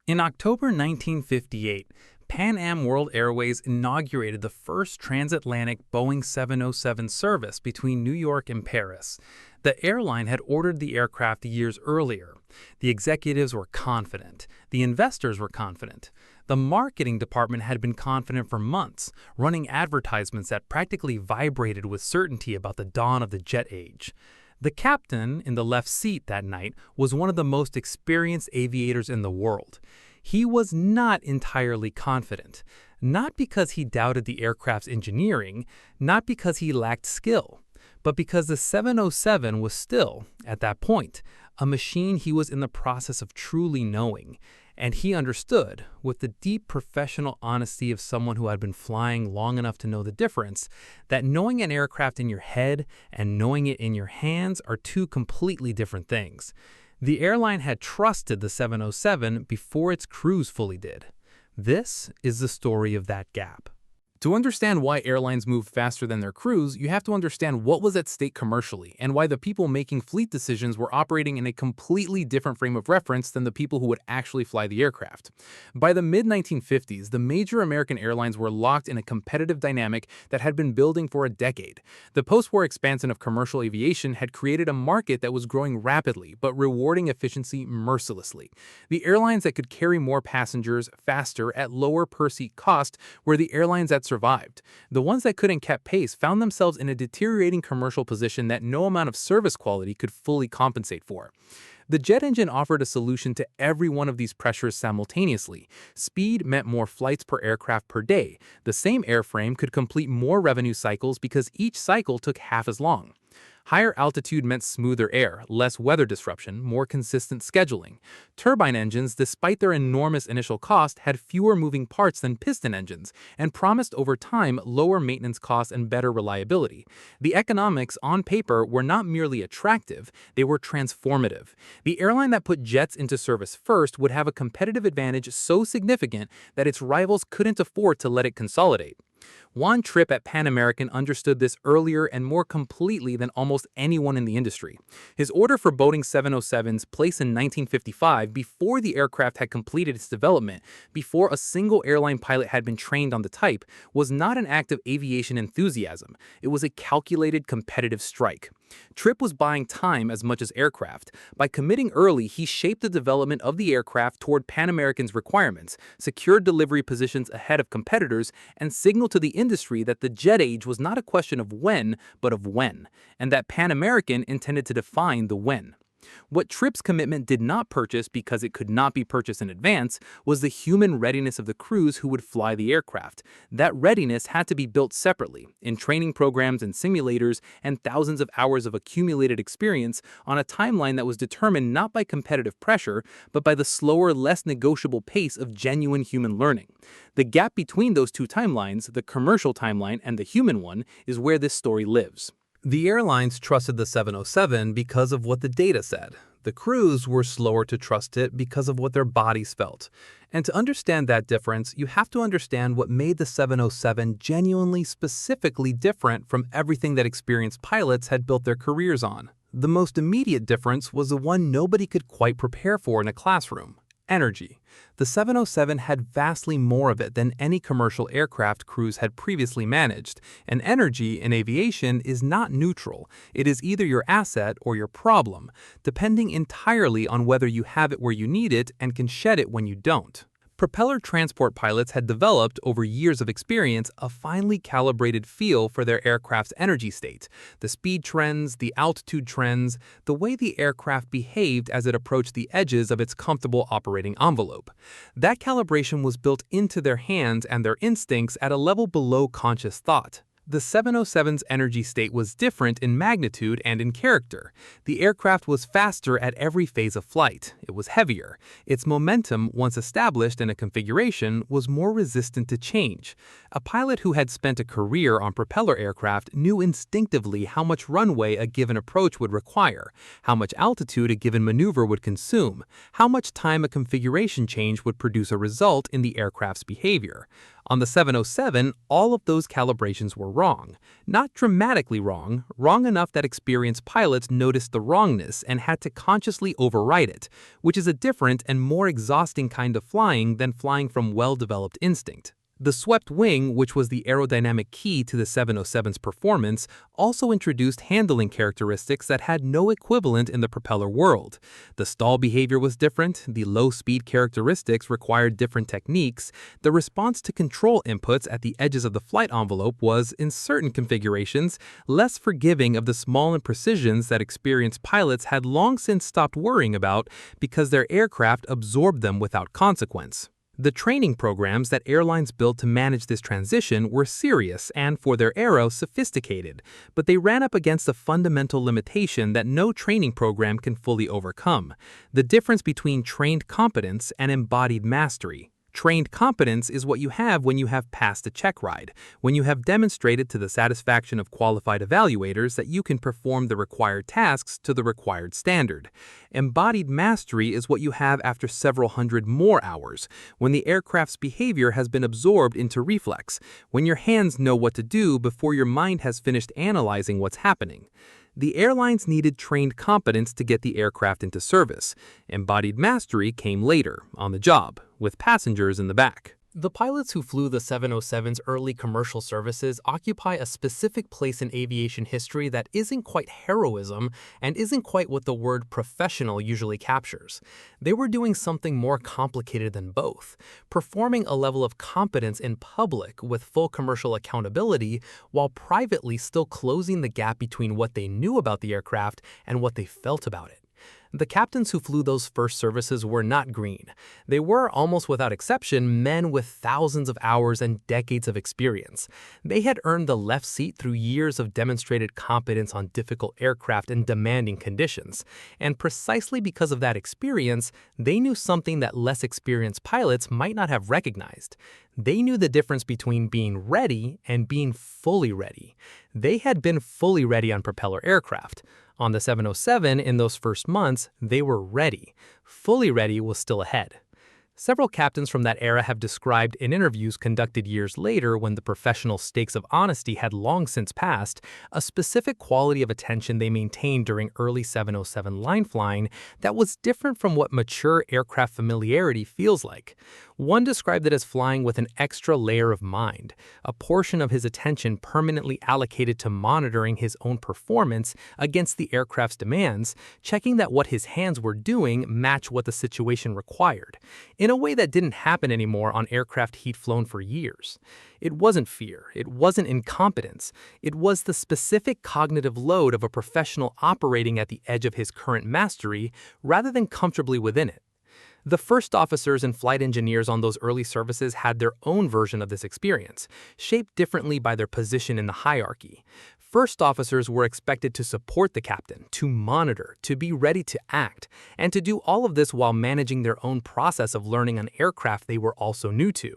In October 1958, Pan Am World Airways inaugurated the first transatlantic Boeing 707 service between New York and Paris. The airline had ordered the aircraft years earlier. The executives were confident. The investors were confident. The marketing department had been confident for months, running advertisements that practically vibrated with certainty about the dawn of the jet age. The captain in the left seat that night was one of the most experienced aviators in the world. He was not entirely confident, not because he doubted the aircraft's engineering, not because he lacked skill, but because the 707 was still, at that point, a machine he was in the process of truly knowing. And he understood, with the deep professional honesty of someone who had been flying long enough to know the difference, that knowing an aircraft in your head and knowing it in your hands are two completely different things. The airline had trusted the 707 before its crews fully did. This is the story of that gap. To understand why airlines move faster than their crews, you have to understand what was at stake commercially and why the people making fleet decisions were operating in a completely different frame of reference than the people who would actually fly the aircraft. By the mid-1950s, the major American airlines were locked in a competitive dynamic that had been building for a decade. The post-war expansion of commercial aviation had created a market that was growing rapidly but rewarding efficiency mercilessly. The airlines that could carry more passengers faster at lower per-seat cost were the airlines that survived. The ones that couldn't keep pace found themselves in a deteriorating commercial position that no amount of service quality could fully compensate for. The jet engine offered a solution to every one of these pressures simultaneously. Speed meant more flights per aircraft per day. The same airframe could complete more revenue cycles because each cycle took half as long. Higher altitude meant smoother air, less weather disruption, more consistent scheduling. Turbine engines, despite their enormous initial cost, had fewer moving parts than piston engines and promised over time lower maintenance costs and better reliability. The economics, on paper, were not merely attractive, they were transformative. The airline that put jets into service first would have a competitive advantage so significant that its rivals couldn't afford to let it consolidate. Juan Trippe at Pan American understood this earlier and more completely than almost anyone in the industry. His order for Boeing 707s, placed in 1955 before the aircraft had completed its development, before a single airline pilot had been trained on the type, was not an act of aviation enthusiasm. It was a calculated competitive strike. Trippe was buying time as much as aircraft. By committing early, he shaped the development of the aircraft toward Pan American's requirements, secured delivery positions ahead of competitors, and signaled to the industry that the jet age was not a question of when, but of when, and that Pan American intended to define the when. What Trippe's commitment did not purchase because it could not be purchased in advance was the human readiness of the crews who would fly the aircraft. That readiness had to be built separately, in training programs and simulators and thousands of hours of accumulated experience on a timeline that was determined not by competitive pressure, but by the slower, less negotiable pace of genuine human learning. The gap between those two timelines, the commercial timeline and the human one, is where this story lives. The airlines trusted the 707 because of what the data said. The crews were slower to trust it because of what their bodies felt. And to understand that difference, you have to understand what made the 707 genuinely specifically different from everything that experienced pilots had built their careers on. The most immediate difference was the one nobody could quite prepare for in a classroom: energy. The 707 had vastly more of it than any commercial aircraft crews had previously managed, and energy in aviation is not neutral. It is either your asset or your problem, depending entirely on whether you have it where you need it and can shed it when you don't. Propeller transport pilots had developed, over years of experience, a finely calibrated feel for their aircraft's energy state, the speed trends, the altitude trends, the way the aircraft behaved as it approached the edges of its comfortable operating envelope. That calibration was built into their hands and their instincts at a level below conscious thought. The 707's energy state was different in magnitude and in character. The aircraft was faster at every phase of flight. It was heavier. Its momentum, once established in a configuration, was more resistant to change. A pilot who had spent a career on propeller aircraft knew instinctively how much runway a given approach would require, how much altitude a given maneuver would consume, how much time a configuration change would produce a result in the aircraft's behavior. On the 707, all of those calibrations were wrong. Not dramatically wrong, wrong enough that experienced pilots noticed the wrongness and had to consciously override it, which is a different and more exhausting kind of flying than flying from well-developed instinct. The swept wing, which was the aerodynamic key to the 707's performance, also introduced handling characteristics that had no equivalent in the propeller world. The stall behavior was different, the low-speed characteristics required different techniques, the response to control inputs at the edges of the flight envelope was, in certain configurations, less forgiving of the small imprecisions that experienced pilots had long since stopped worrying about because their aircraft absorbed them without consequence. The training programs that airlines built to manage this transition were serious and, for their era, sophisticated, but they ran up against a fundamental limitation that no training program can fully overcome: the difference between trained competence and embodied mastery. Trained competence is what you have when you have passed a check ride, when you have demonstrated to the satisfaction of qualified evaluators that you can perform the required tasks to the required standard. Embodied mastery is what you have after several hundred more hours, when the aircraft's behavior has been absorbed into reflex, when your hands know what to do before your mind has finished analyzing what's happening. The airlines needed trained competence to get the aircraft into service. Embodied mastery came later, on the job, with passengers in the back. The pilots who flew the 707's early commercial services occupy a specific place in aviation history that isn't quite heroism and isn't quite what the word professional usually captures. They were doing something more complicated than both, performing a level of competence in public with full commercial accountability while privately still closing the gap between what they knew about the aircraft and what they felt about it. The captains who flew those first services were not green. They were, almost without exception, men with thousands of hours and decades of experience. They had earned the left seat through years of demonstrated competence on difficult aircraft and demanding conditions. And precisely because of that experience, they knew something that less experienced pilots might not have recognized. They knew the difference between being ready and being fully ready. They had been fully ready on propeller aircraft. On the 707, in those first months, they were ready. Fully ready was still ahead. Several captains from that era have described in interviews conducted years later, when the professional stakes of honesty had long since passed, a specific quality of attention they maintained during early 707 line flying that was different from what mature aircraft familiarity feels like. One described it as flying with an extra layer of mind, a portion of his attention permanently allocated to monitoring his own performance against the aircraft's demands, checking that what his hands were doing matched what the situation required, in a way that didn't happen anymore on aircraft he'd flown for years. It wasn't fear, it wasn't incompetence, it was the specific cognitive load of a professional operating at the edge of his current mastery rather than comfortably within it. The first officers and flight engineers on those early services had their own version of this experience, shaped differently by their position in the hierarchy. First officers were expected to support the captain, to monitor, to be ready to act, and to do all of this while managing their own process of learning an aircraft they were also new to.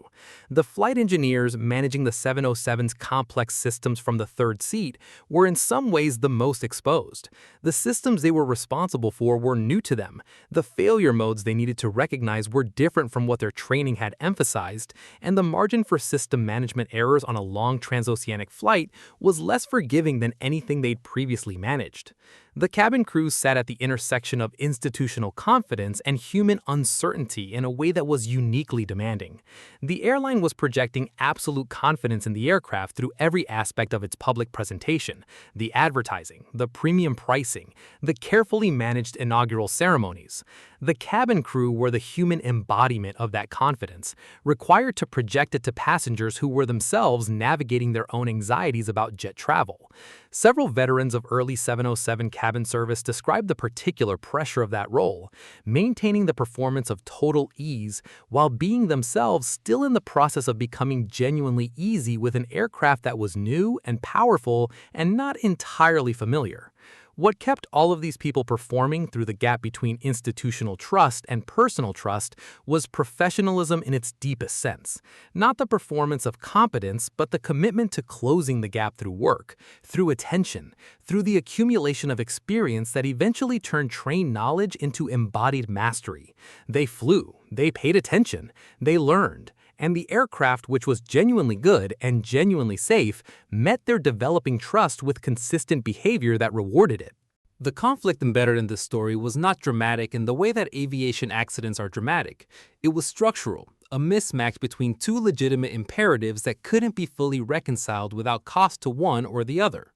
The flight engineers managing the 707's complex systems from the third seat were in some ways the most exposed. The systems they were responsible for were new to them. The failure modes they needed to recognize were different from what their training had emphasized, and the margin for system management errors on a long transoceanic flight was less forgiving than anything they'd previously managed. The cabin crews sat at the intersection of institutional confidence and human uncertainty in a way that was uniquely demanding. The airline was projecting absolute confidence in the aircraft through every aspect of its public presentation: the advertising, the premium pricing, the carefully managed inaugural ceremonies. The cabin crew were the human embodiment of that confidence, required to project it to passengers who were themselves navigating their own anxieties about jet travel. Several veterans of early 707 cabin service described the particular pressure of that role, maintaining the performance of total ease while being themselves still in the process of becoming genuinely easy with an aircraft that was new and powerful and not entirely familiar. What kept all of these people performing through the gap between institutional trust and personal trust was professionalism in its deepest sense. Not the performance of competence, but the commitment to closing the gap through work, through attention, through the accumulation of experience that eventually turned trained knowledge into embodied mastery. They flew, they paid attention, they learned, And the aircraft, which was genuinely good and genuinely safe, met their developing trust with consistent behavior that rewarded it. The conflict embedded in this story was not dramatic in the way that aviation accidents are dramatic. It was structural, a mismatch between two legitimate imperatives that couldn't be fully reconciled without cost to one or the other.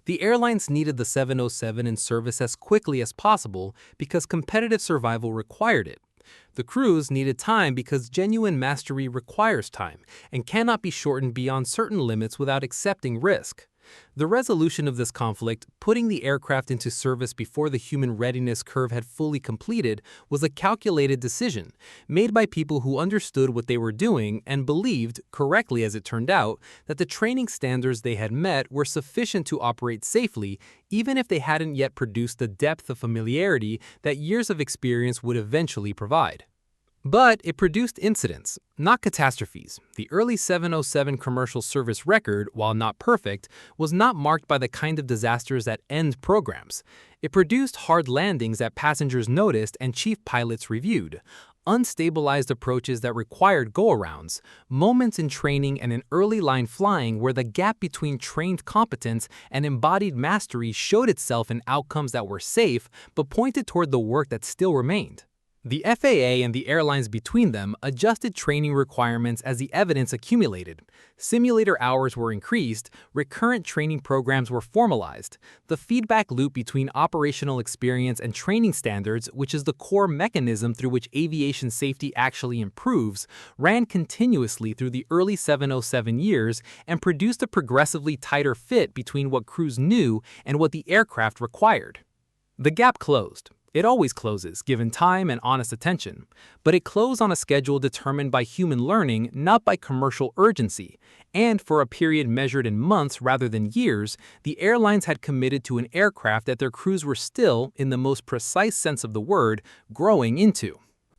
The airlines needed the 707 in service as quickly as possible because competitive survival required it. The crews needed time because genuine mastery requires time and cannot be shortened beyond certain limits without accepting risk. The resolution of this conflict, putting the aircraft into service before the human readiness curve had fully completed, was a calculated decision, made by people who understood what they were doing and believed, correctly as it turned out, that the training standards they had met were sufficient to operate safely, even if they hadn't yet produced the depth of familiarity that years of experience would eventually provide. But it produced incidents, not catastrophes. The early 707 commercial service record, while not perfect, was not marked by the kind of disasters that end programs. It produced hard landings that passengers noticed and chief pilots reviewed, unstabilized approaches that required go-arounds, moments in training and in early line flying where the gap between trained competence and embodied mastery showed itself in outcomes that were safe but pointed toward the work that still remained. The FAA and the airlines between them adjusted training requirements as the evidence accumulated. Simulator hours were increased, recurrent training programs were formalized. The feedback loop between operational experience and training standards, which is the core mechanism through which aviation safety actually improves, ran continuously through the early 707 years and produced a progressively tighter fit between what crews knew and what the aircraft required. The gap closed. It always closes, given time and honest attention. But it closed on a schedule determined by human learning, not by commercial urgency. And for a period measured in months rather than years, the airlines had committed to an aircraft that their crews were still, in the most precise sense of the word, growing into.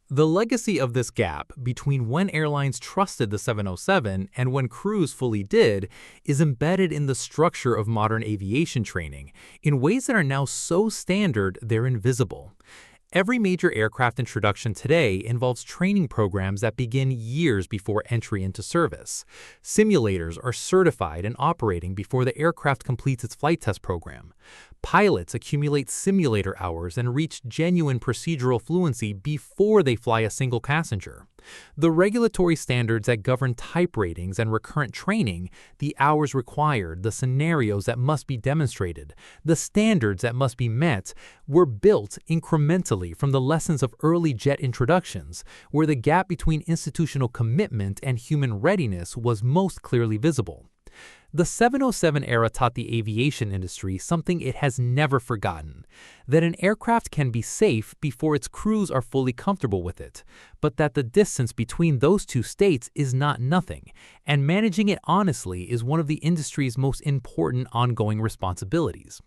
The legacy of this gap between when airlines trusted the 707 and when crews fully did is embedded in the structure of modern aviation training in ways that are now so standard they're invisible. Every major aircraft introduction today involves training programs that begin years before entry into service. Simulators are certified and operating before the aircraft completes its flight test program. Pilots accumulate simulator hours and reach genuine procedural fluency before they fly a single passenger. The regulatory standards that govern type ratings and recurrent training, the hours required, the scenarios that must be demonstrated, the standards that must be met, were built incrementally from the lessons of early jet introductions, where the gap between institutional commitment and human readiness was most clearly visible. The 707 era taught the aviation industry something it has never forgotten, that an aircraft can be safe before its crews are fully comfortable with it, but that the distance between those two states is not nothing, and managing it honestly is one of the industry's most important ongoing responsibilities.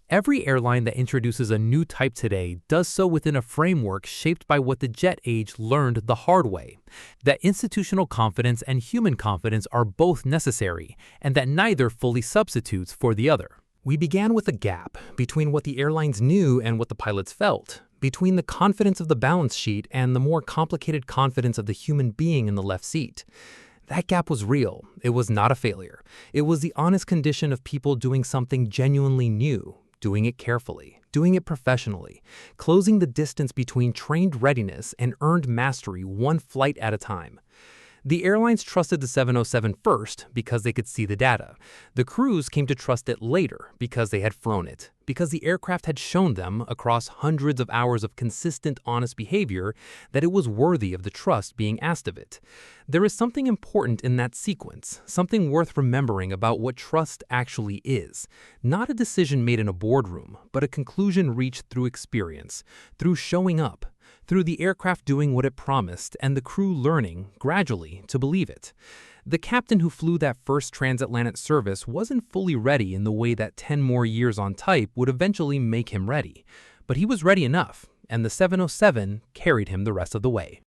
Every airline that introduces a new type today does so within a framework shaped by what the jet age learned the hard way, that institutional confidence and human confidence are both necessary, and that neither fully substitutes for the other. We began with a gap between what the airlines knew and what the pilots felt, between the confidence of the balance sheet and the more complicated confidence of the human being in the left seat. That gap was real. It was not a failure. It was the honest condition of people doing something genuinely new, doing it carefully, doing it professionally, closing the distance between trained readiness and earned mastery one flight at a time. The airlines trusted the 707 first because they could see the data. The crews came to trust it later because they had flown it, because the aircraft had shown them, across hundreds of hours of consistent, honest behavior, that it was worthy of the trust being asked of it. There is something important in that sequence, something worth remembering about what trust actually is. Not a decision made in a boardroom, but a conclusion reached through experience, through showing up, through the aircraft doing what it promised and the crew learning, gradually, to believe it. The captain who flew that first transatlantic service wasn't fully ready in the way that 10 more years on type would eventually make him ready. But he was ready enough, and the 707 carried him the rest of the way.